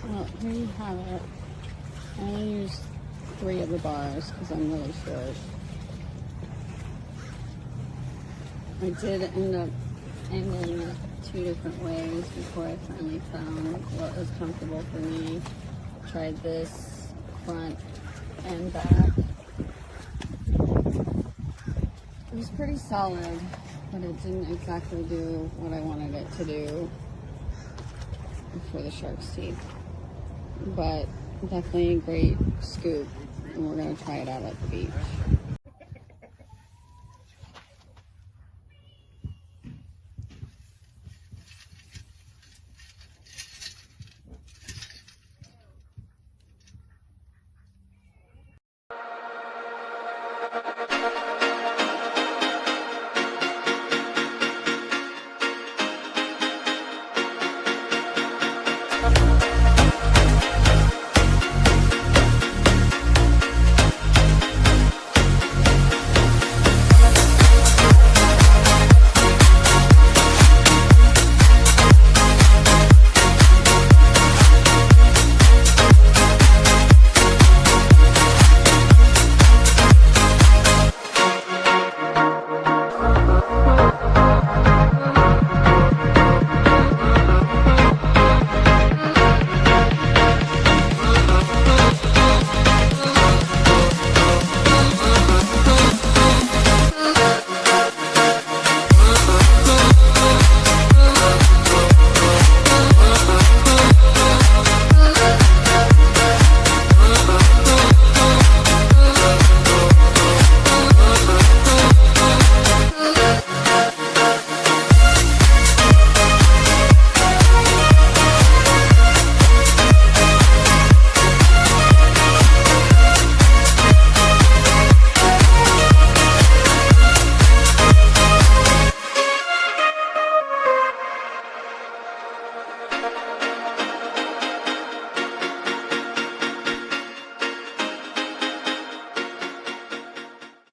Well, here you have it. I only used 3 of the bars because I'm really short. I did end up ending it 2 different ways before I finally found what was comfortable for me. Tried this front and back. It was pretty solid, but it didn't exactly do what I wanted it to do for the shark's teeth. But definitely a great scoop, and we're going to try it out at the beach.